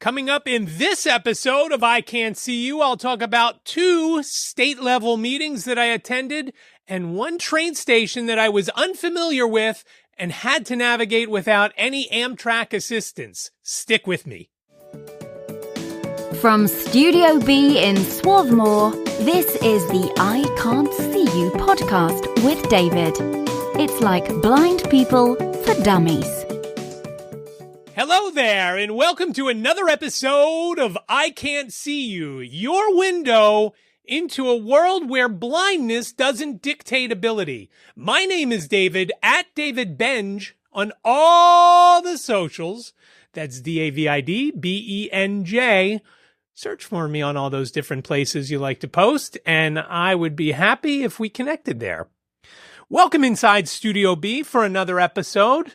Coming up in this episode of iCantCU, I'll talk about 2 state-level meetings that I attended and 1 train station that I was unfamiliar with and had to navigate without any Amtrak assistance. Stick with me. From Studio B in Swarthmore, this is the iCantCU podcast with David. It's like blind people for dummies. Hello there, and welcome to another episode of iCantCU, your window into a world where blindness doesn't dictate ability. My name is David, at David Benj, on all the socials. That's DAVIDBENJ. Search for me on all those different places you like to post, and I would be happy if we connected there. Welcome inside Studio B for another episode.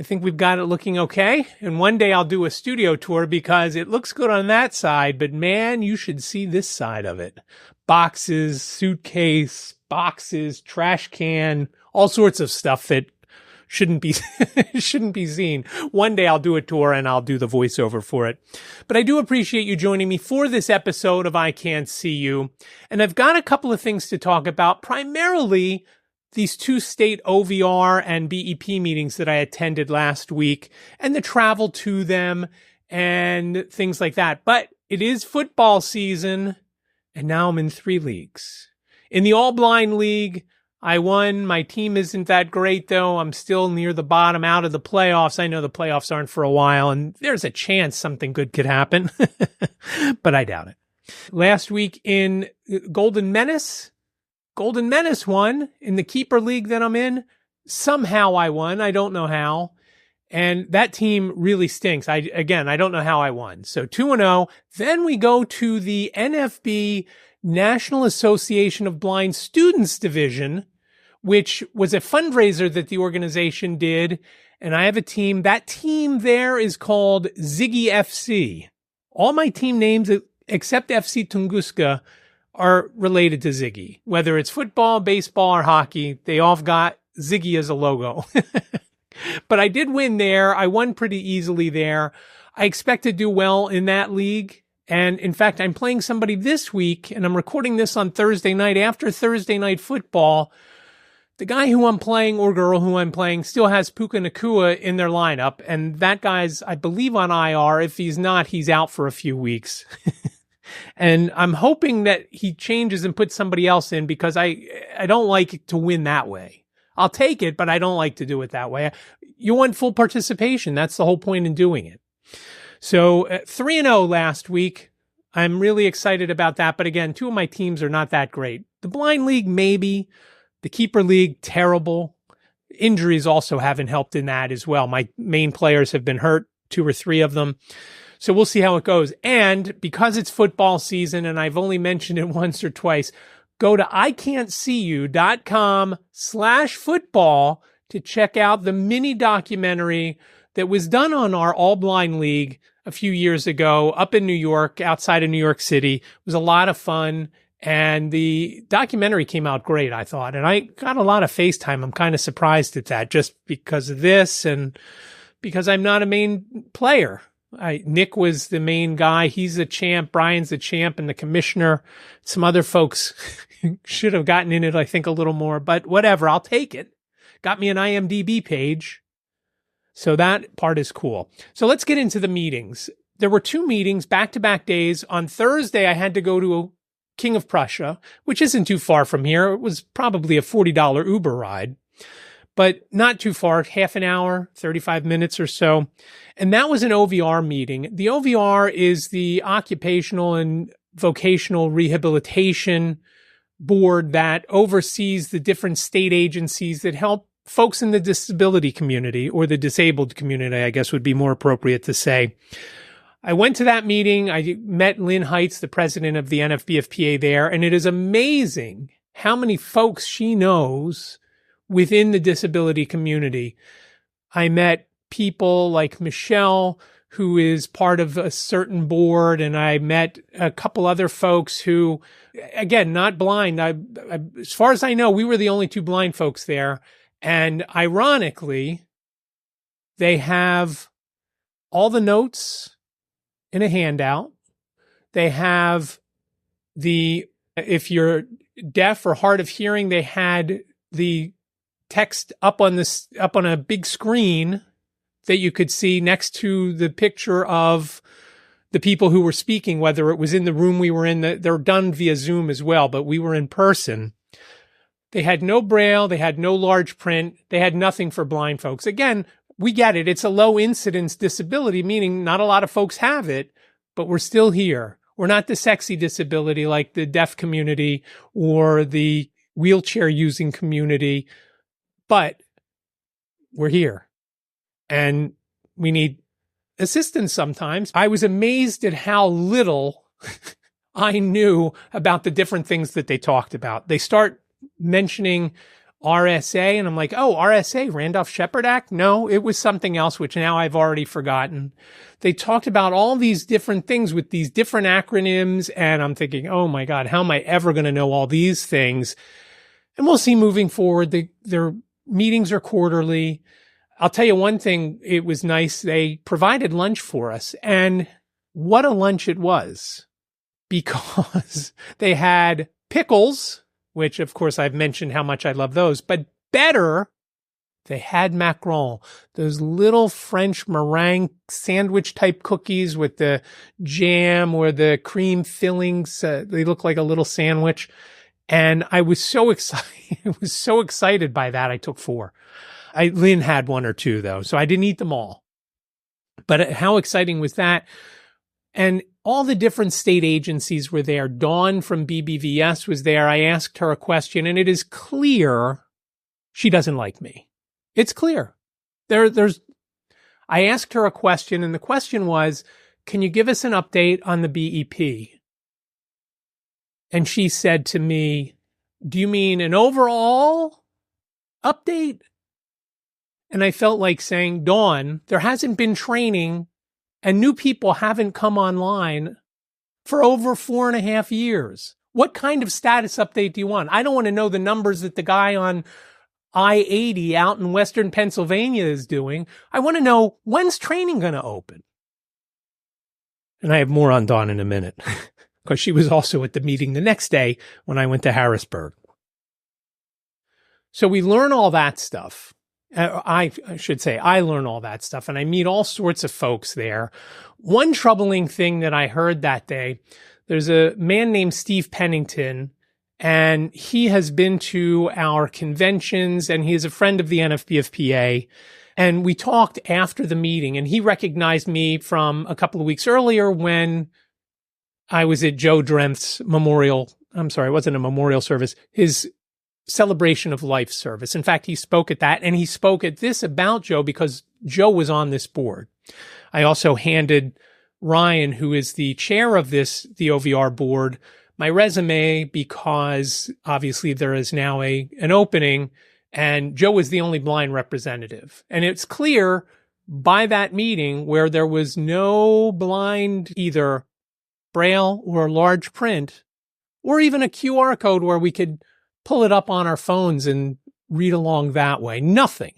I think we've got it looking okay. And one day I'll do a studio tour because it looks good on that side, but man, you should see this side of it. Boxes, suitcase, boxes, trash can, all sorts of stuff that shouldn't be seen. One day I'll do a tour and I'll do the voiceover for it. But I do appreciate you joining me for this episode of iCantCU. And I've got a couple of things to talk about, primarily these 2 state OVR and BEP meetings that I attended last week and the travel to them and things like that. But it is football season, and now I'm in 3 leagues. In the all-blind league, I won. My team isn't that great, though. I'm still near the bottom, out of the playoffs. I know the playoffs aren't for a while, and there's a chance something good could happen, but I doubt it. Last week in Golden Menace won in the keeper league that I'm in. Somehow I won. I don't know how. And that team really stinks. I don't know how I won. So 2-0. Then we go to the NFB National Association of Blind Students Division, which was a fundraiser that the organization did. And I have a team. That team there is called Ziggy FC. All my team names, except FC Tunguska, are related to Ziggy. Whether it's football, baseball, or hockey, they all got Ziggy as a logo. But I did win there. I won pretty easily there. I expect to do well in that league. And in fact, I'm playing somebody this week, and I'm recording this on Thursday night after Thursday night football. The guy who I'm playing, or girl who I'm playing, still has Puka Nakua in their lineup. And that guy's, I believe, on IR. If he's not, he's out for a few weeks. And I'm hoping that he changes and puts somebody else in because I don't like to win that way. I'll take it, but I don't like to do it that way. You want full participation. That's the whole point in doing it. So 3-0 last week. I'm really excited about that. But again, 2 of my teams are not that great. The blind league, maybe. The keeper league, terrible. Injuries also haven't helped in that as well. My main players have been hurt, 2 or 3 of them. So we'll see how it goes. And because it's football season, and I've only mentioned it once or twice, go to iCantCU.com/football to check out the mini documentary that was done on our All Blind League a few years ago up in New York, outside of New York City. It was a lot of fun. And the documentary came out great, I thought. And I got a lot of FaceTime. I'm kind of surprised at that just because of this and because I'm not a main player. Nick was the main guy. He's the champ. Brian's the champ, and the commissioner. Some other folks should have gotten in it, I think, a little more, but whatever. I'll take it. Got me an IMDb page. So that part is cool. So let's get into the meetings. There were 2 meetings, back-to-back days. On Thursday, I had to go to King of Prussia, which isn't too far from here. It was probably a $40 Uber ride, but not too far, half an hour, 35 minutes or so. And that was an OVR meeting. The OVR is the Occupational and Vocational Rehabilitation Board that oversees the different state agencies that help folks in the disability community, or the disabled community, I guess would be more appropriate to say. I went to that meeting. I met Lynn Heights, the president of the NFB of PA there, and it is amazing how many folks she knows within the disability community. I met people like Michelle, who is part of a certain board, and I met a couple other folks who, again, not blind. As far as I know, we were the only 2 blind folks there. And ironically, they have all the notes in a handout. They have if you're deaf or hard of hearing, they had the text up on a big screen that you could see next to the picture of the people who were speaking, whether it was in the room we were in. They're done via Zoom as well, but we were in person. They had no Braille. They had no large print. They had nothing for blind folks. Again, we get it. It's a low incidence disability, meaning not a lot of folks have it, but we're still here. We're not the sexy disability like the deaf community or the wheelchair using community, but we're here and we need assistance sometimes. I was amazed at how little I knew about the different things that they talked about. They start mentioning RSA, and I'm like, oh, RSA, Randolph-Shepard Act? No, it was something else, which now I've already forgotten. They talked about all these different things with these different acronyms, and I'm thinking, oh my God, how am I ever going to know all these things? And we'll see moving forward. Their meetings are quarterly. I'll tell you one thing, it was nice. They provided lunch for us, and what a lunch it was, because they had pickles, which of course I've mentioned how much I love those, but better, they had macarons, those little French meringue sandwich type cookies with the jam or the cream fillings. They look like a little sandwich. And I was so excited. I was so excited by that. I took 4. Lynn had 1 or 2 though, so I didn't eat them all. But how exciting was that? And all the different state agencies were there. Dawn from BBVS was there. I asked her a question, and it is clear she doesn't like me. It's clear. I asked her a question, and the question was, can you give us an update on the BEP? And she said to me, do you mean an overall update? And I felt like saying, Dawn, there hasn't been training and new people haven't come online for over 4.5 years. What kind of status update do you want? I don't want to know the numbers that the guy on I-80 out in Western Pennsylvania is doing. I want to know, when's training going to open? And I have more on Dawn in a minute, because she was also at the meeting the next day when I went to Harrisburg. So we learn all that stuff. I should say I learn all that stuff, and I meet all sorts of folks there. One troubling thing that I heard that day, there's a man named Steve Pennington, and he has been to our conventions, and he is a friend of the NFB of PA. And we talked after the meeting, and he recognized me from a couple of weeks earlier when I was at Joe Dremth's memorial. I'm sorry, it wasn't a memorial service. His celebration of life service. In fact, he spoke at that, and he spoke at this about Joe because Joe was on this board. I also handed Ryan, who is the chair of the OVR board, my resume, because obviously there is now an opening, and Joe was the only blind representative. And it's clear by that meeting, where there was no blind, either Braille or large print, or even a QR code where we could pull it up on our phones and read along that way. Nothing.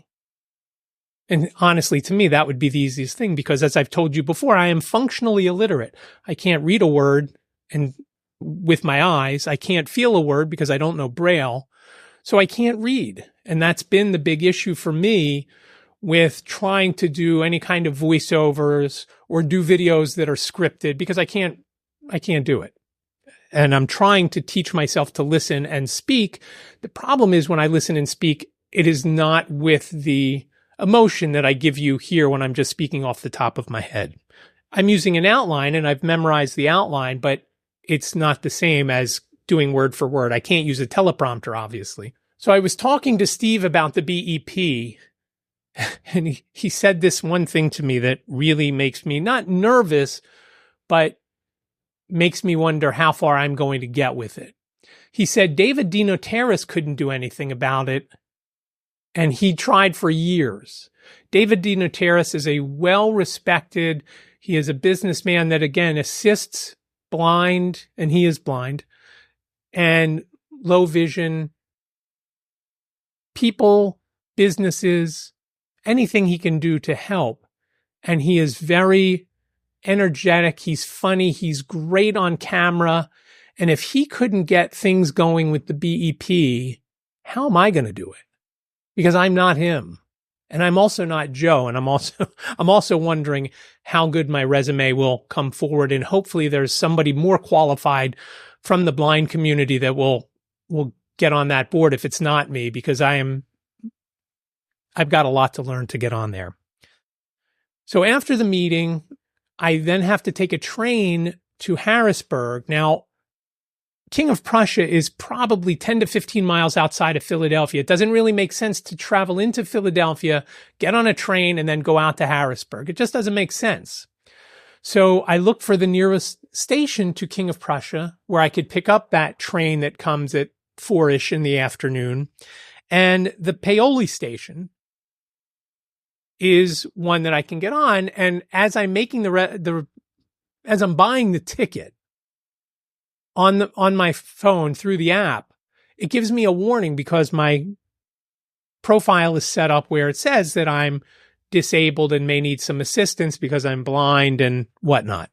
And honestly, to me, that would be the easiest thing, because as I've told you before, I am functionally illiterate. I can't read a word and with my eyes. I can't feel a word because I don't know Braille. So I can't read. And that's been the big issue for me with trying to do any kind of voiceovers or do videos that are scripted, because I can't do it. And I'm trying to teach myself to listen and speak. The problem is when I listen and speak, it is not with the emotion that I give you here when I'm just speaking off the top of my head. I'm using an outline and I've memorized the outline, but it's not the same as doing word for word. I can't use a teleprompter, obviously. So I was talking to Steve about the BEP, and he said this one thing to me that really makes me not nervous, but makes me wonder how far I'm going to get with it. He said David DiNotaris couldn't do anything about it, and he tried for years. David DiNotaris is a well-respected, he is a businessman that, again, assists blind, and he is blind, and low vision people, businesses, anything he can do to help. And he is very energetic. He's funny. He's great on camera. And if he couldn't get things going with the BEP, how am I going to do it? Because I'm not him. And I'm also not Joe. And I'm also wondering how good my resume will come forward. And hopefully there's somebody more qualified from the blind community that will get on that board if it's not me, because I've got a lot to learn to get on there. So after the meeting, I then have to take a train to Harrisburg. Now, King of Prussia is probably 10 to 15 miles outside of Philadelphia. It doesn't really make sense to travel into Philadelphia, get on a train, and then go out to Harrisburg. It just doesn't make sense. So I looked for the nearest station to King of Prussia where I could pick up that train that comes at 4-ish in the afternoon. And the Paoli station is one that I can get on. And as I'm making as I'm buying the ticket on my phone through the app, it gives me a warning because my profile is set up where it says that I'm disabled and may need some assistance because I'm blind and whatnot.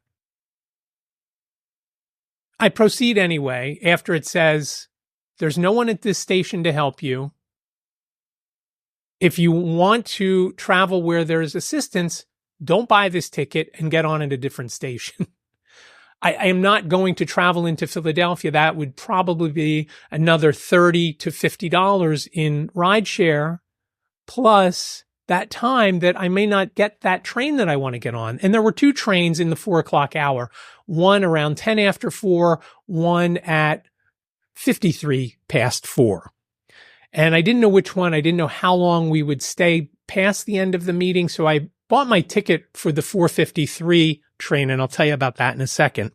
I proceed anyway after it says, there's no one at this station to help you. If you want to travel where there's assistance, don't buy this ticket and get on at a different station. I am not going to travel into Philadelphia. That would probably be another $30 to $50 in rideshare, plus that time that I may not get that train that I want to get on. And there were 2 trains in the 4 o'clock hour, one around 10 after 4, one at 53 past 4. And I didn't know which one. I didn't know how long we would stay past the end of the meeting. So I bought my ticket for the 4:53 train, and I'll tell you about that in a second.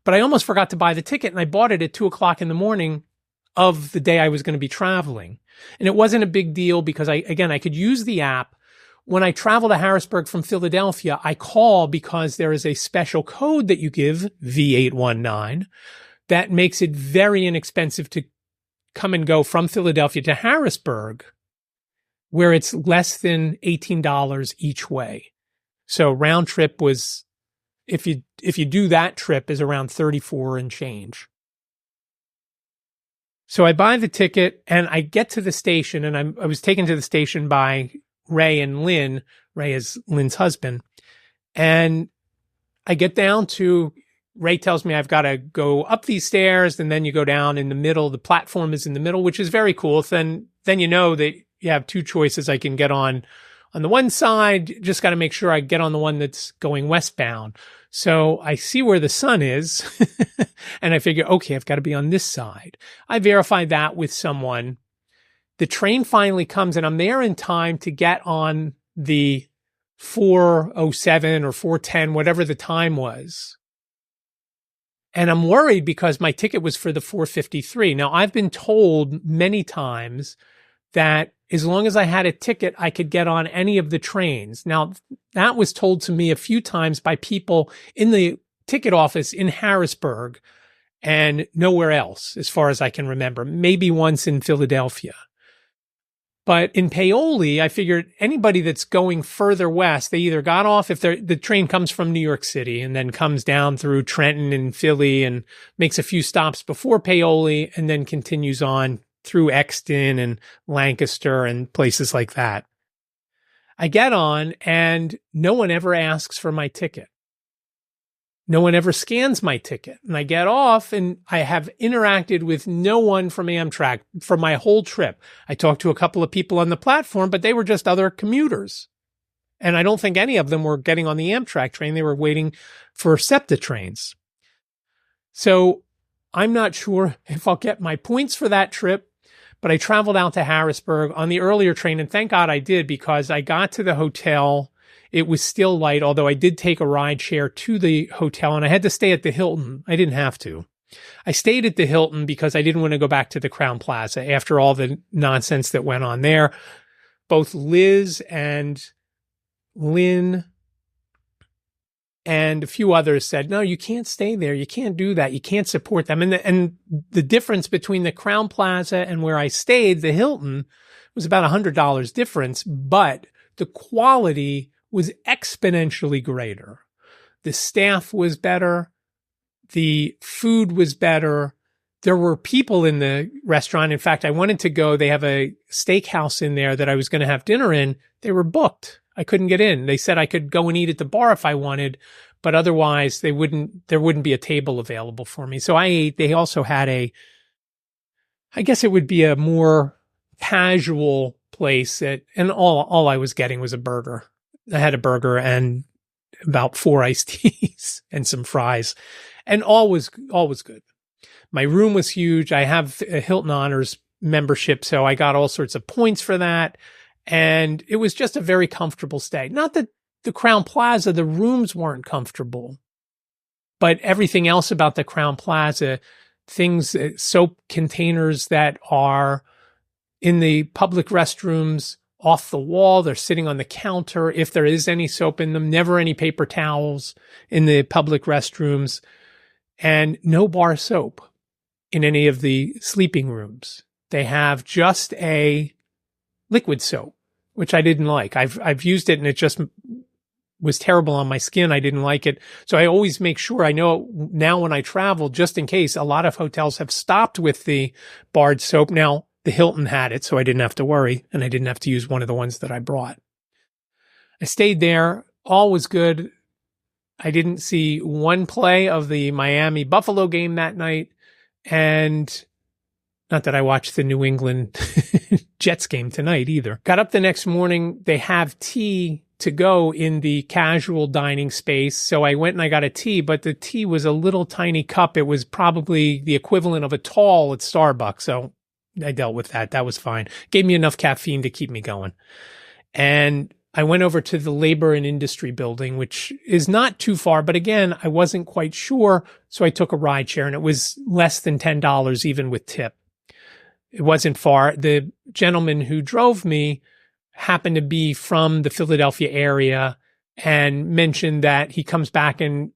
But I almost forgot to buy the ticket, and I bought it at 2 o'clock in the morning of the day I was going to be traveling. And it wasn't a big deal because I could use the app. When I travel to Harrisburg from Philadelphia, I call because there is a special code that you give, V819, that makes it very inexpensive to come and go from Philadelphia to Harrisburg, where it's less than $18 each way. So round trip was, if you do that trip, is around 34 and change. So I buy the ticket and I get to the station, and I was taken to the station by Ray and Lynn. Ray is Lynn's husband. And I get down to, Ray tells me I've got to go up these stairs, and then you go down in the middle. The platform is in the middle, which is very cool. Then you know that you have 2 choices. I can get on the one side, just got to make sure I get on the one that's going westbound. So I see where the sun is and I figure, okay, I've got to be on this side. I verify that with someone. The train finally comes, and I'm there in time to get on the 4:07 or 4:10, whatever the time was. And I'm worried because my ticket was for the 4:53. Now, I've been told many times that as long as I had a ticket, I could get on any of the trains. Now, that was told to me a few times by people in the ticket office in Harrisburg and nowhere else, as far as I can remember. Maybe once in Philadelphia. But in Paoli, I figured anybody that's going further west, they either got off, if the train comes from New York City and then comes down through Trenton and Philly and makes a few stops before Paoli and then continues on through Exton and Lancaster and places like that. I get on and no one ever asks for my ticket. No one ever scans my ticket. And I get off and I have interacted with no one from Amtrak for my whole trip. I talked to a couple of people on the platform, but they were just other commuters. And I don't think any of them were getting on the Amtrak train. They were waiting for SEPTA trains. So I'm not sure if I'll get my points for that trip, but I traveled out to Harrisburg on the earlier train, and thank God I did, because I got to the hotel. It was still light, although I did take a ride share to the hotel, and I had to stay at the Hilton. I didn't have to. I stayed at the Hilton because I didn't want to go back to the Crown Plaza after all the nonsense that went on there. Both Liz and Lynn and a few others said, no, you can't stay there. You can't do that. You can't support them. And the difference between the Crown Plaza and where I stayed, the Hilton, was about $100 difference, but the quality was exponentially greater. The staff was better. The food was better. There were people in the restaurant. In fact, I wanted to go. They have a steakhouse in there that I was going to have dinner in. They were booked. I couldn't get in. They said I could go and eat at the bar if I wanted, but otherwise there wouldn't be a table available for me. So I ate. They also had I guess it would be a more casual place and all I was getting was a burger. I had a burger and about 4 iced teas and some fries, and all was good. My room was huge. I have a Hilton Honors membership, so I got all sorts of points for that. And it was just a very comfortable stay. Not that the Crowne Plaza, the rooms weren't comfortable, but everything else about the Crowne Plaza, things, soap containers that are in the public restrooms off the wall, they're sitting on the counter. If there is any soap in them, never any paper towels in the public restrooms, and no bar soap in any of the sleeping rooms. They have just a liquid soap, which I didn't like. I've used it and it just was terrible on my skin. I didn't like it. So I always make sure I know now when I travel, just in case. A lot of hotels have stopped with the barred soap. Now, the Hilton had it, so I didn't have to worry, and I didn't have to use one of the ones that I brought. I stayed there. All was good. I didn't see one play of the Miami Buffalo game that night, and not that I watched the New England Jets game tonight either. Got up the next morning. They have tea to go in the casual dining space. So I went and I got a tea, but the tea was a little tiny cup. It was probably the equivalent of a tall at Starbucks. So I dealt with that. That was fine. Gave me enough caffeine to keep me going. And I went over to the Labor and Industry building, which is not too far, but again, I wasn't quite sure. So I took a ride share and it was less than $10 even with tip. It wasn't far. The gentleman who drove me happened to be from the Philadelphia area and mentioned that he comes back and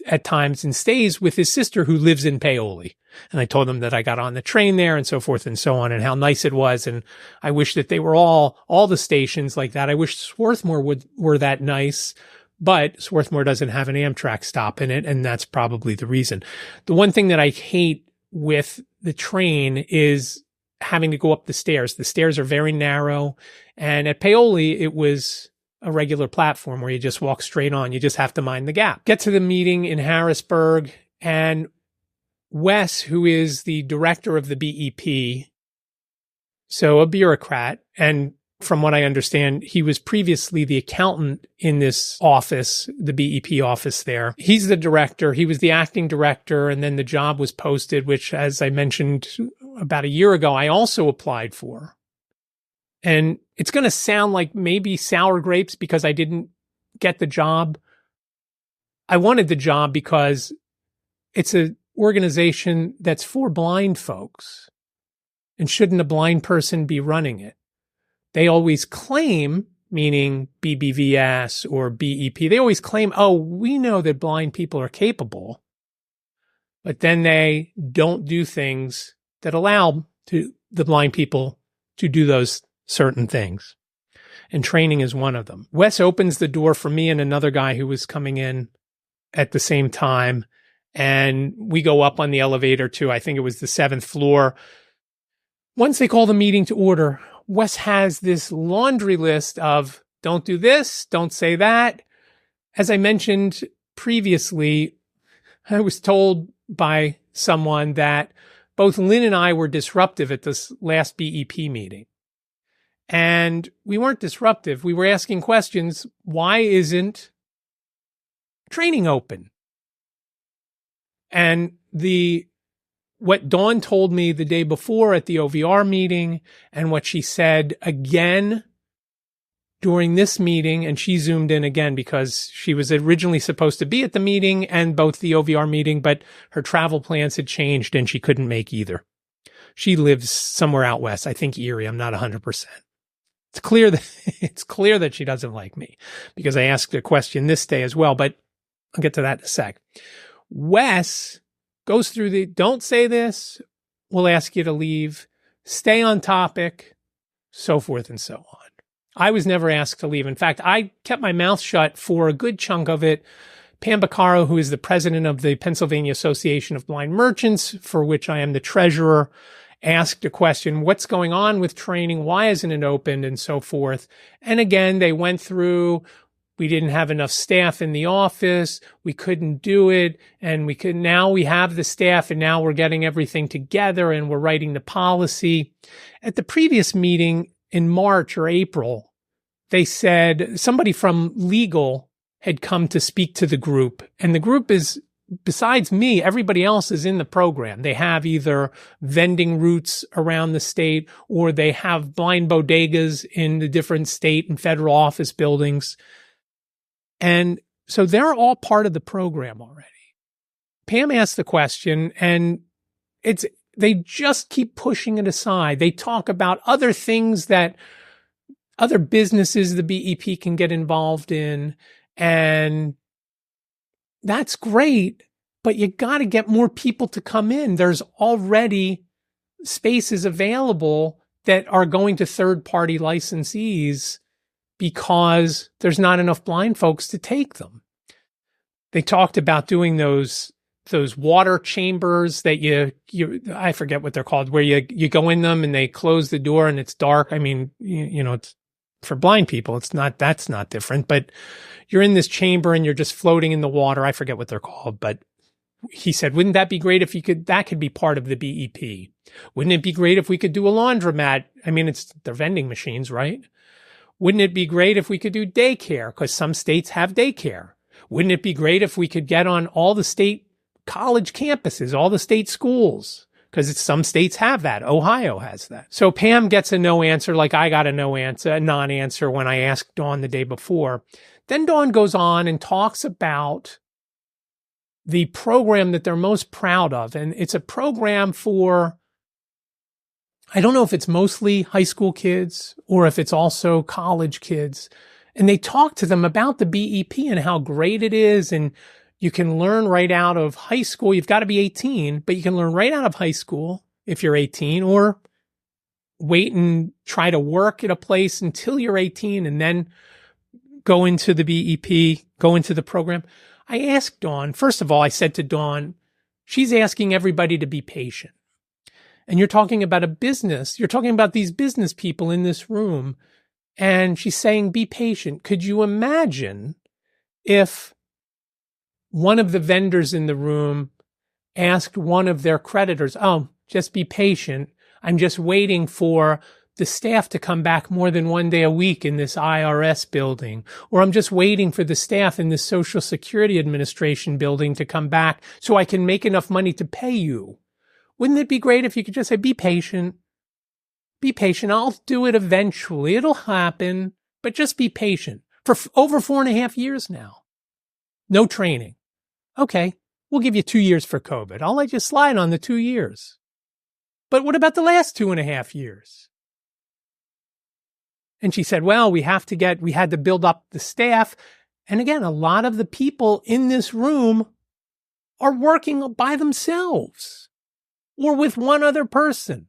at times and stays with his sister who lives in Paoli. And I told him that I got on the train there and so forth and so on and how nice it was. And I wish that they were all the stations like that. I wish Swarthmore were that nice, but Swarthmore doesn't have an Amtrak stop in it. And that's probably the reason. The one thing that I hate with the train is having to go up the stairs. The stairs are very narrow. And at Paoli, it was a regular platform where you just walk straight on. You just have to mind the gap. Get to the meeting in Harrisburg, and Wes, who is the director of the BEP, so a bureaucrat, and from what I understand, he was previously the accountant in this office, the BEP office there. He's the director. He was the acting director, and then the job was posted, which, as I mentioned about a year ago, I also applied for. And it's going to sound like maybe sour grapes because I didn't get the job. I wanted the job because it's an organization that's for blind folks. And shouldn't a blind person be running it? They always claim, meaning BBVS or BEP, they always claim, oh, we know that blind people are capable. But then they don't do things that allow the blind people to do those certain things. And training is one of them. Wes opens the door for me and another guy who was coming in at the same time. And we go up on the elevator to, I think it was the 7th floor. Once they call the meeting to order, Wes has this laundry list of don't do this, don't say that. As I mentioned previously, I was told by someone that both Lynn and I were disruptive at this last BEP meeting. And we weren't disruptive. We were asking questions. Why isn't training open? And what Dawn told me the day before at the OVR meeting and what she said again during this meeting, and she zoomed in again because she was originally supposed to be at the meeting and both the OVR meeting, but her travel plans had changed and she couldn't make either. She lives somewhere out west, I think Erie. I'm not 100%. It's clear that she doesn't like me because I asked a question this day as well, but I'll get to that in a sec. Wes goes through don't say this, we'll ask you to leave, stay on topic, so forth and so on. I was never asked to leave. In fact, I kept my mouth shut for a good chunk of it Pam Baccaro, who is the president of the Pennsylvania Association of Blind Merchants, for which I am the treasurer, asked a question, what's going on with training? Why isn't it opened? And so forth. And again, they went through, we didn't have enough staff in the office. We couldn't do it. And now we have the staff and now we're getting everything together and we're writing the policy. At the previous meeting in March or April, they said somebody from legal had come to speak to the group. And the group is, besides me, everybody else is in the program. They have either vending routes around the state or they have blind bodegas in the different state and federal office buildings. And so they're all part of the program already. Pam asked the question and they just keep pushing it aside. They talk about other things that other businesses the BEP can get involved in. And that's great, but you got to get more people to come in. There's already spaces available that are going to third-party licensees because there's not enough blind folks to take them. They talked about doing those water chambers that I forget what they're called, where you go in them and they close the door and it's dark. I mean, it's for blind people, that's not different, but you're in this chamber and you're just floating in the water. I forget what they're called, but he said, wouldn't that be great if that could be part of the BEP? Wouldn't it be great if we could do a laundromat? I mean, they're vending machines, right? Wouldn't it be great if we could do daycare? Because some states have daycare. Wouldn't it be great if we could get on all the state college campuses, all the state schools? Because some states have that. Ohio has that. So Pam gets a no answer, like I got a non-answer when I asked Dawn the day before. Then Dawn goes on and talks about the program that they're most proud of. And it's a program for, I don't know if it's mostly high school kids or if it's also college kids. And they talk to them about the BEP and how great it is. And you can learn right out of high school. You've got to be 18, but you can learn right out of high school if you're 18, or wait and try to work at a place until you're 18 and then go into the BEP, go into the program. I asked Dawn, first of all, I said to Dawn, she's asking everybody to be patient. And you're talking about a business. You're talking about these business people in this room. And she's saying, be patient. Could you imagine if one of the vendors in the room asked one of their creditors, oh, just be patient. I'm just waiting for the staff to come back more than one day a week in this IRS building. Or I'm just waiting for the staff in this Social Security Administration building to come back so I can make enough money to pay you. Wouldn't it be great if you could just say, be patient. Be patient. I'll do it eventually. It'll happen, but just be patient. For over 4.5 years now. No training. Okay, we'll give you 2 years for COVID. I'll let you slide on the 2 years. But what about the last 2.5 years? And she said, well, we had to build up the staff. And again, a lot of the people in this room are working by themselves or with one other person.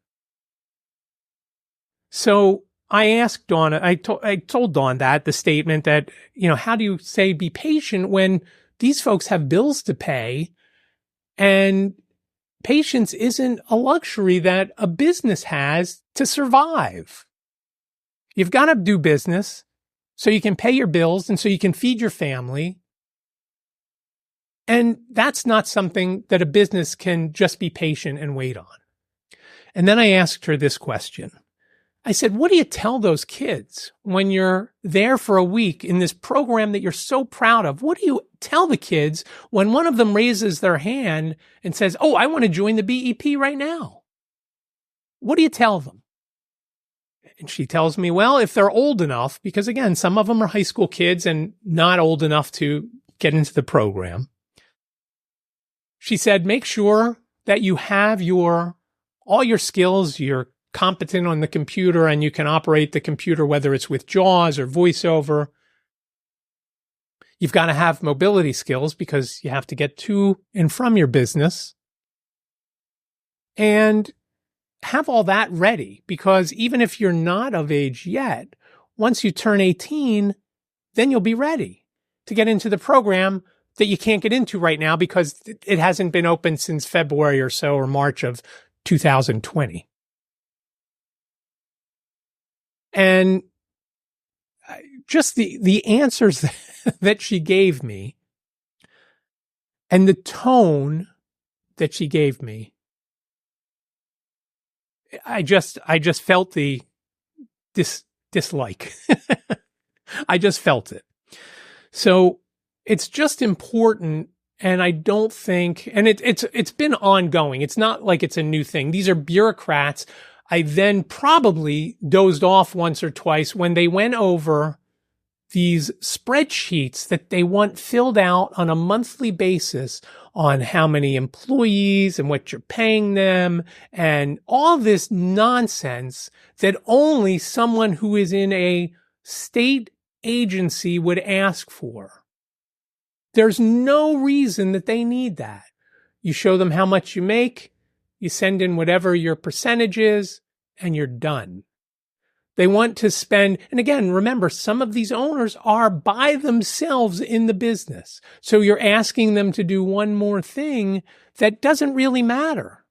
So I asked Dawn, I told Dawn the statement that, how do you say be patient when these folks have bills to pay, and patience isn't a luxury that a business has to survive. You've got to do business so you can pay your bills and so you can feed your family. And that's not something that a business can just be patient and wait on. And then I asked her this question. I said, what do you tell those kids when you're there for a week in this program that you're so proud of? What do you tell the kids when one of them raises their hand and says, oh, I want to join the BEP right now? What do you tell them? And she tells me, well, if they're old enough, because again, some of them are high school kids and not old enough to get into the program. She said, make sure that you have all your skills, you're competent on the computer and you can operate the computer, whether it's with JAWS or VoiceOver. You've got to have mobility skills because you have to get to and from your business. And have all that ready, because even if you're not of age yet, once you turn 18, then you'll be ready to get into the program. that you can't get into right now because it hasn't been open since February or so, or March of 2020. And just the answers that she gave me and the tone that she gave me, I just felt the dislike. I just felt it. So it's just important. And I don't think, and it's been ongoing. It's not like it's a new thing. These are bureaucrats. I then probably dozed off once or twice when they went over these spreadsheets that they want filled out on a monthly basis on how many employees and what you're paying them and all this nonsense that only someone who is in a state agency would ask for. There's no reason that they need that. You show them how much you make, you send in whatever your percentage is, and you're done. They want to spend, and again, remember, some of these owners are by themselves in the business. So you're asking them to do one more thing that doesn't really matter.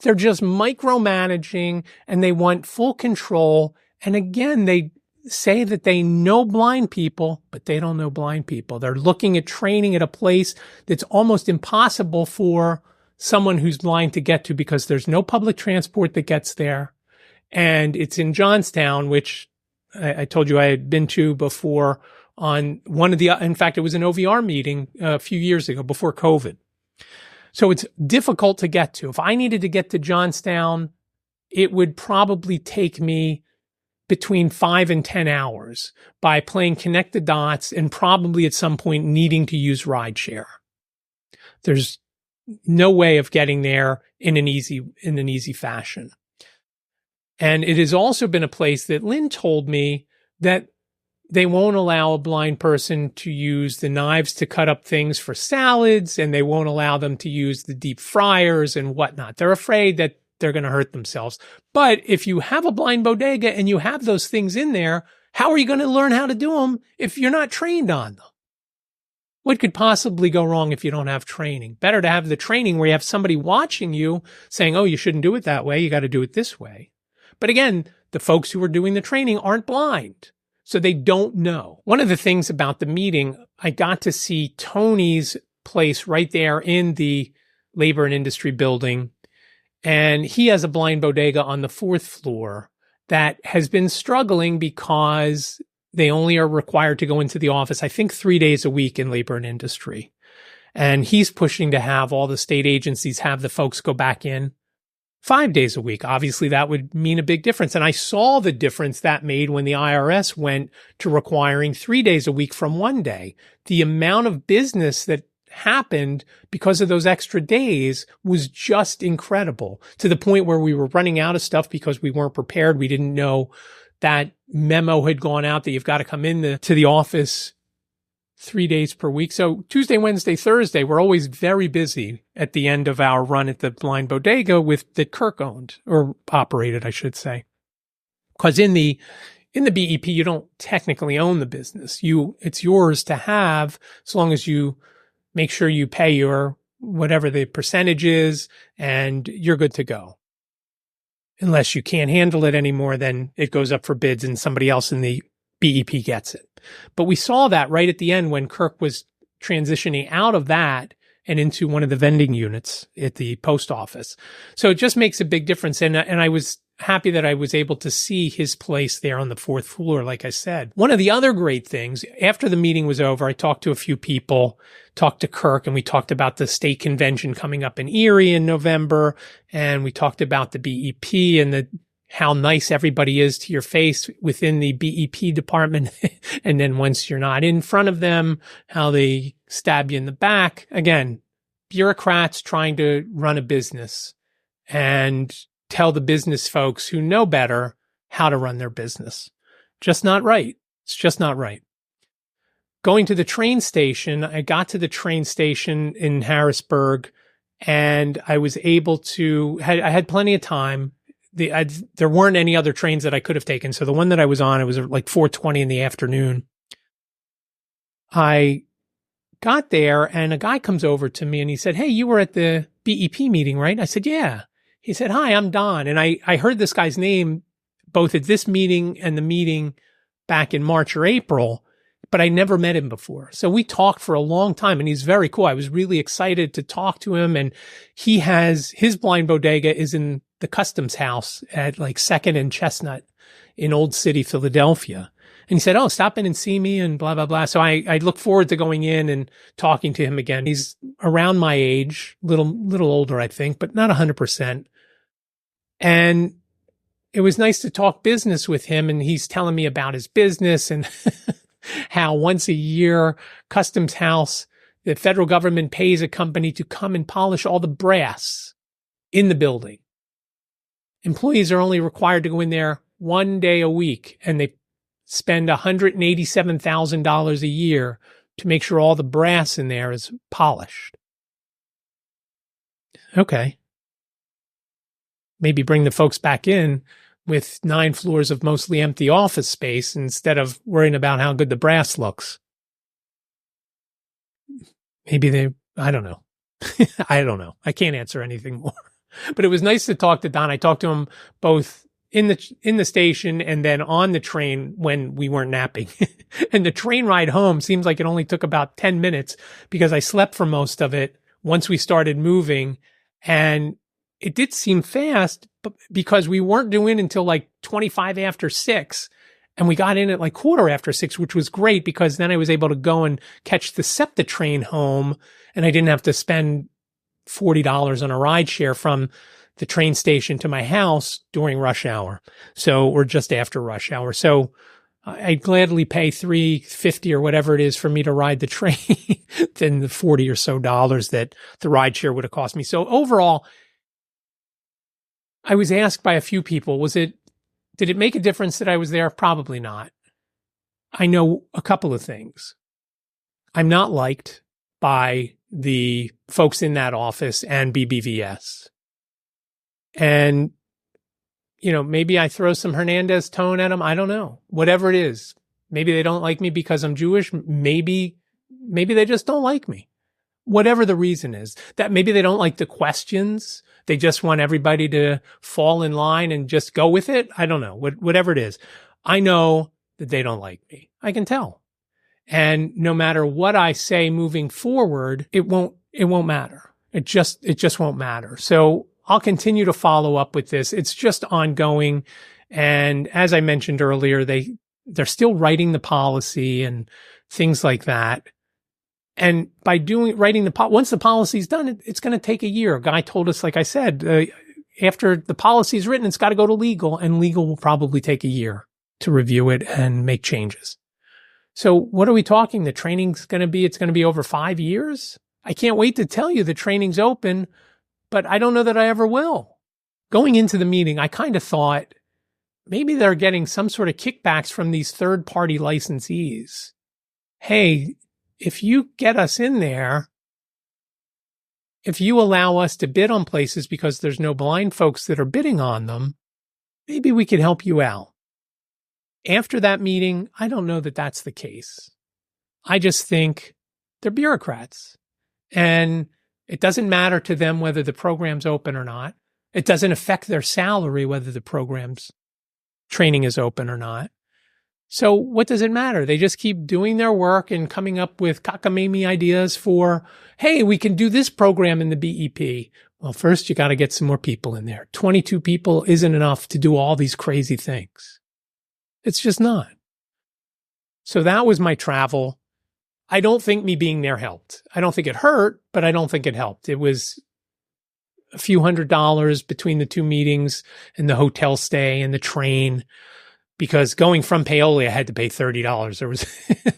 They're just micromanaging and they want full control. And again, they say that they know blind people, but they don't know blind people. They're looking at training at a place that's almost impossible for someone who's blind to get to because there's no public transport that gets there. And it's in Johnstown, which I told you I had been to before on one of in fact, it was an OVR meeting a few years ago before COVID. So it's difficult to get to. If I needed to get to Johnstown, it would probably take me between 5 and 10 hours by playing connect the dots and probably at some point needing to use rideshare. There's no way of getting there in an easy fashion. And it has also been a place that Lynn told me that they won't allow a blind person to use the knives to cut up things for salads, and they won't allow them to use the deep fryers and whatnot. They're afraid that they're going to hurt themselves. But if you have a blind bodega and you have those things in there, how are you going to learn how to do them if you're not trained on them? What could possibly go wrong if you don't have training? Better to have the training where you have somebody watching you saying, oh, you shouldn't do it that way. You got to do it this way. But again, the folks who are doing the training aren't blind, so they don't know. One of the things about the meeting, I got to see Tony's place right there in the labor and industry building. And he has a blind bodega on the 4th floor that has been struggling because they only are required to go into the office, I think 3 days a week in labor and industry. And he's pushing to have all the state agencies have the folks go back in 5 days a week. Obviously, that would mean a big difference. And I saw the difference that made when the IRS went to requiring 3 days a week from 1 day. The amount of business that happened because of those extra days was just incredible, to the point where we were running out of stuff because we weren't prepared. We didn't know that memo had gone out that you've got to come in to the office 3 days per week. So Tuesday, Wednesday, Thursday, we're always very busy at the end of our run at the blind bodega that Kirk owned, or operated, I should say. Because in the BEP, you don't technically own the business. It's yours to have, as long as you make sure you pay your whatever the percentage is, and you're good to go. Unless you can't handle it anymore, then it goes up for bids and somebody else in the BEP gets it. But we saw that right at the end when Kirk was transitioning out of that and into one of the vending units at the post office. So it just makes a big difference. And I was happy that I was able to see his place there on the 4th floor, like I said. One of the other great things, after the meeting was over, I talked to a few people, talked to Kirk, and we talked about the state convention coming up in Erie in November. And we talked about the BEP and how nice everybody is to your face within the BEP department. And then once you're not in front of them, how they stab you in the back. Again, bureaucrats trying to run a business and tell the business folks who know better how to run their business. Just not right. It's just not right. Going to the train station, I got to the train station in Harrisburg, and I was able to, I had plenty of time. There weren't any other trains that I could have taken. So the one that I was on, it was like 4:20 in the afternoon. I got there and a guy comes over to me and he said, "Hey, you were at the BEP meeting, right?" I said, "Yeah." He said, "Hi, I'm Don." And I heard this guy's name both at this meeting and the meeting back in March or April, but I never met him before. So we talked for a long time and he's very cool. I was really excited to talk to him. And he has his blind bodega is in the customs house at like 2nd and Chestnut in Old City, Philadelphia. And he said, "Oh, stop in and see me," and blah, blah, blah. So I look forward to going in and talking to him again. He's around my age, little older, I think, but not 100%. And it was nice to talk business with him. And he's telling me about his business and how once a year, Customs House, the federal government pays a company to come and polish all the brass in the building. Employees are only required to go in there one day a week, and they spend $187,000 a year to make sure all the brass in there is polished. Okay. Maybe bring the folks back in with 9 floors of mostly empty office space instead of worrying about how good the brass looks. Maybe I don't know. I don't know. I can't answer anything more. But it was nice to talk to Don. I talked to him both in the station and then on the train when we weren't napping. And the train ride home seems like it only took about 10 minutes because I slept for most of it once we started moving. And it did seem fast because we weren't due in until like 25 after 6. And we got in at like 6:15, which was great because then I was able to go and catch the SEPTA train home and I didn't have to spend $40 on a ride share from the train station to my house during rush hour. So, or just after rush hour. So I'd gladly pay $3.50 or whatever it is for me to ride the train than the $40 or so that the ride share would have cost me. So overall, I was asked by a few people, did it make a difference that I was there? Probably not. I know a couple of things. I'm not liked by the folks in that office and BBVS. And, maybe I throw some Hernandez tone at them. I don't know. Whatever it is. Maybe they don't like me because I'm Jewish. Maybe they just don't like me. Whatever the reason is. That maybe they don't like the questions. They just want everybody to fall in line and just go with it. I don't know. Whatever it is. I know that they don't like me. I can tell. And no matter what I say moving forward, it won't matter. It just won't matter. So I'll continue to follow up with this. It's just ongoing. And as I mentioned earlier, they're still writing the policy and things like that. And by once the policy's done, it's going to take a year. A guy told us, like I said, after the policy's written, it's got to go to legal, and legal will probably take a year to review it and make changes. So what are we talking? It's going to be over 5 years. I can't wait to tell you the training's open, but I don't know that I ever will. Going into the meeting, I kind of thought maybe they're getting some sort of kickbacks from these third-party licensees. Hey, if you get us in there, if you allow us to bid on places because there's no blind folks that are bidding on them, maybe we could help you out. After that meeting, I don't know that that's the case. I just think they're bureaucrats. And it doesn't matter to them whether the program's open or not. It doesn't affect their salary whether the program's training is open or not. So what does it matter? They just keep doing their work and coming up with cockamamie ideas for, hey, we can do this program in the BEP. Well, first you got to get some more people in there. 22 people isn't enough to do all these crazy things. It's just not. So that was my travel. I don't think me being there helped. I don't think it hurt, but I don't think it helped. It was a few $100s between the two meetings and the hotel stay and the train, because going from Paoli, I had to pay $30.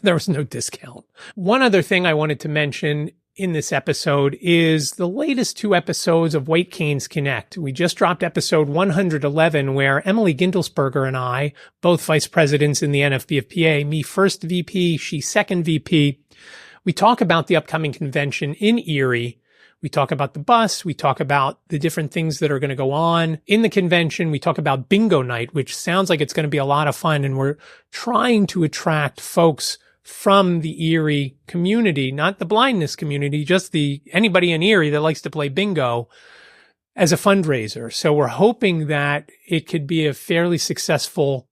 There was no discount. One other thing I wanted to mention in this episode is the latest 2 episodes of White Canes Connect. We just dropped episode 111, where Emily Gindelsberger and I, both vice presidents in the NFB of PA, me first VP, she second VP, we talk about the upcoming convention in Erie. We talk about the bus. We talk about the different things that are going to go on in the convention. We talk about bingo night, which sounds like it's going to be a lot of fun. And we're trying to attract folks from the Erie community, not the blindness community, just anybody in Erie that likes to play bingo as a fundraiser. So we're hoping that it could be a fairly successful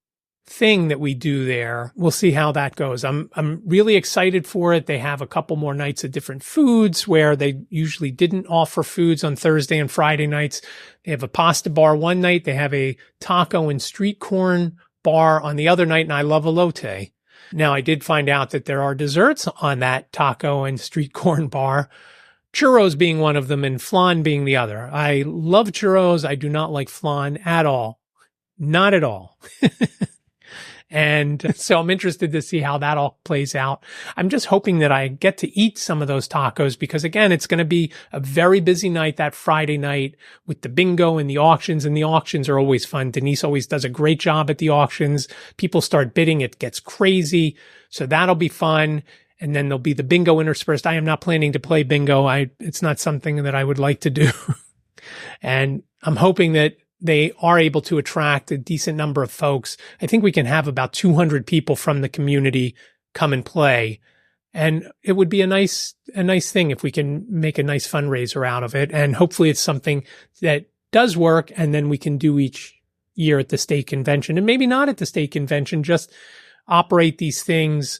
thing that we do there. We'll see how that goes. I'm really excited for it. They have a couple more nights of different foods where they usually didn't offer foods on Thursday and Friday nights. They have a pasta bar one night. They have a taco and street corn bar on the other night, and I love elote. Now, I did find out that there are desserts on that taco and street corn bar, churros being one of them and flan being the other. I love churros. I do not like flan at all. Not at all. And so I'm interested to see how that all plays out. I'm just hoping that I get to eat some of those tacos because, again, it's going to be a very busy night that Friday night with the bingo and the auctions are always fun. Denise always does a great job at the auctions. People start bidding. It gets crazy. So that'll be fun. And then there'll be the bingo interspersed. I am not planning to play bingo. It's not something that I would like to do. And I'm hoping that they are able to attract a decent number of folks. I think we can have about 200 people from the community come and play. And it would be a nice thing if we can make a nice fundraiser out of it. And hopefully it's something that does work. And then we can do each year at the state convention, and maybe not at the state convention, just operate these things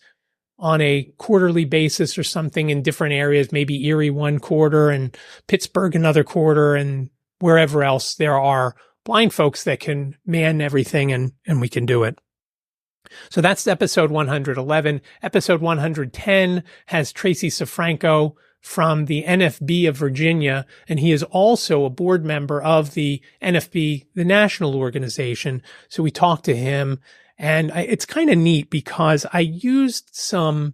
on a quarterly basis or something in different areas, maybe Erie one quarter and Pittsburgh another quarter and wherever else there are blind folks that can man everything and we can do it. So that's episode 111. Episode 110 has Tracy Safranco from the NFB of Virginia, and he is also a board member of the NFB, the national organization. So we talked to him, and it's kind of neat because I used some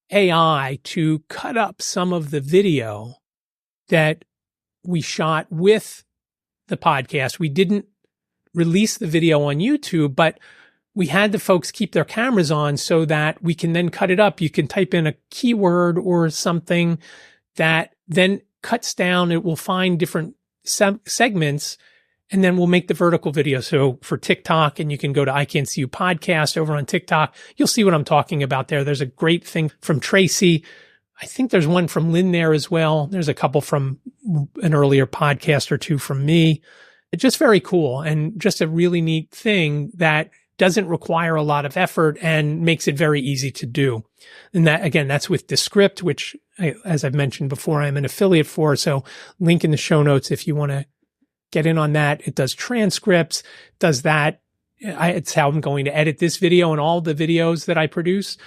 AI to cut up some of the video that we shot with the podcast. We didn't release the video on YouTube, but we had the folks keep their cameras on so that we can then cut it up. You can type in a keyword or something that then cuts down. It will find different segments, and then we'll make the vertical video. So for TikTok, and you can go to iCantCU podcast over on TikTok, you'll see what I'm talking about there. There's a great thing from Tracy. I think there's one from Lynn there as well. There's a couple from an earlier podcast or two from me. It's just very cool and just a really neat thing that doesn't require a lot of effort and makes it very easy to do. And that, again, that's with Descript, which, as I've mentioned before, I'm an affiliate for. So link in the show notes if you want to get in on that. It does transcripts, does that. It's how I'm going to edit this video and all the videos that I produce,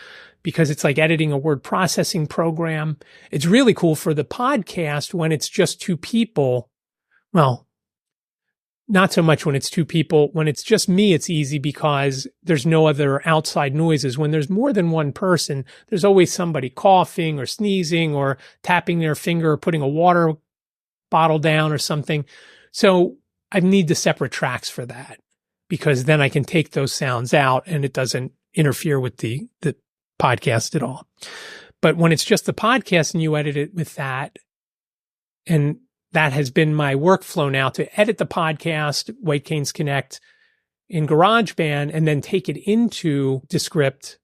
because it's like editing a word processing program. It's really cool for the podcast when it's just two people. Well, not so much when it's two people. When it's just me, it's easy because there's no other outside noises. When there's more than one person, there's always somebody coughing or sneezing or tapping their finger or putting a water bottle down or something. So I need the separate tracks for that, because then I can take those sounds out and it doesn't interfere with the podcast at all. But when it's just the podcast and you edit it with that, and that has been my workflow now, to edit the podcast, White Canes Connect, in GarageBand, and then take it into Descript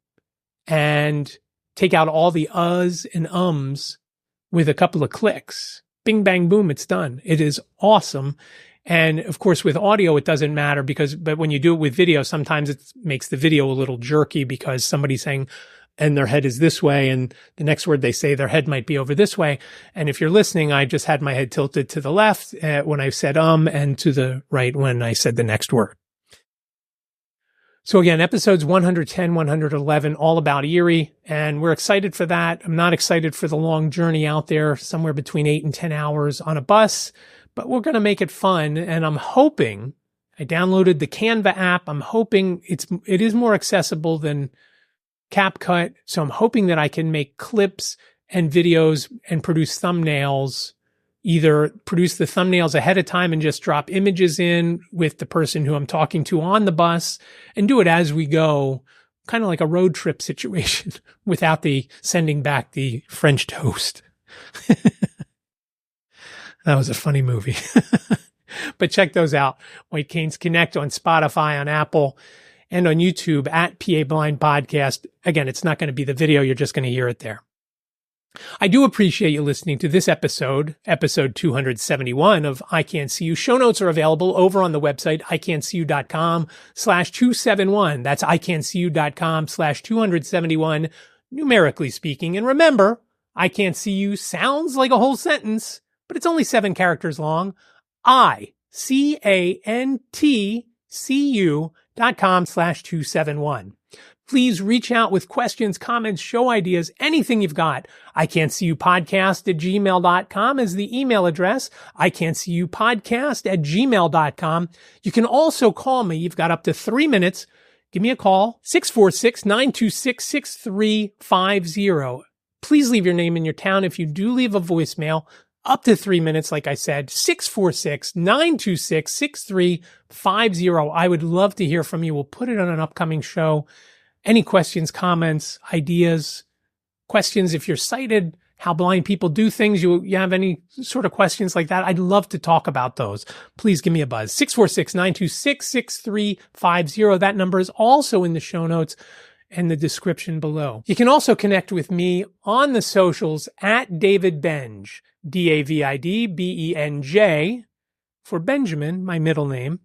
and take out all the uhs and ums with a couple of clicks. Bing, bang, boom, it's done. It is awesome. And of course, with audio, it doesn't matter but when you do it with video, sometimes it makes the video a little jerky because somebody's saying, and their head is this way, and the next word they say, their head might be over this way. And if you're listening, I just had my head tilted to the left when I said and to the right when I said the next word. So again, episodes 110, 111, all about Erie, and we're excited for that. I'm not excited for the long journey out there, somewhere between 8 and 10 hours on a bus, but we're going to make it fun. And I'm hoping, I downloaded the Canva app. I'm hoping it is more accessible than CapCut. So I'm hoping that I can make clips and videos and produce thumbnails, either produce the thumbnails ahead of time and just drop images in with the person who I'm talking to on the bus and do it as we go, kind of like a road trip situation without the sending back the French toast. That was a funny movie. But check those out. White Canes Connect on Spotify, on Apple. and on YouTube at PA Blind Podcast. Again, it's not going to be the video. You're just going to hear it there. I do appreciate you listening to this episode 271 of iCantCU. Show notes are available over on the website, iCantCU.com/271. That's iCantCU.com/271, numerically speaking. And remember, iCantCU sounds like a whole sentence, but it's only 7 characters long. iCantCU.com/271. Please reach out with questions, comments, show ideas, anything you've got. iCantCUpodcast@gmail.com is the email address. iCantCUpodcast@gmail.com. You can also call me. You've got up to 3 minutes. Give me a call, 646-926-6350. Please leave your name and your town. If you do leave a voicemail, up to 3 minutes, like I said, 646-926-6350. I would love to hear from you. We'll put it on an upcoming show. Any questions, comments, ideas, questions, if you're sighted, how blind people do things, you have any sort of questions like that, I'd love to talk about those. Please give me a buzz. 646-926-6350. That number is also in the show notes and the description below. You can also connect with me on the socials at David Benj, DAVIDBENJ, for Benjamin, my middle name,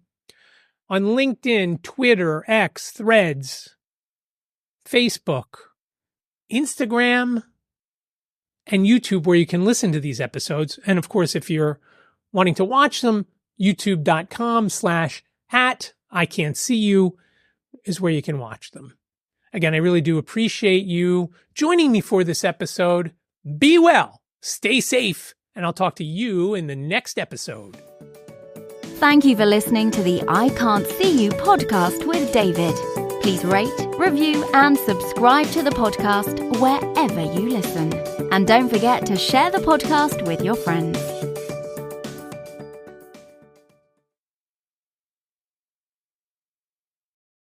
on LinkedIn, Twitter, X, Threads, Facebook, Instagram, and YouTube, where you can listen to these episodes. And of course, if you're wanting to watch them, youtube.com/@iCantCU is where you can watch them. Again, I really do appreciate you joining me for this episode. Be well, stay safe, and I'll talk to you in the next episode. Thank you for listening to the iCantCU podcast with David. Please rate, review, and subscribe to the podcast wherever you listen. And don't forget to share the podcast with your friends.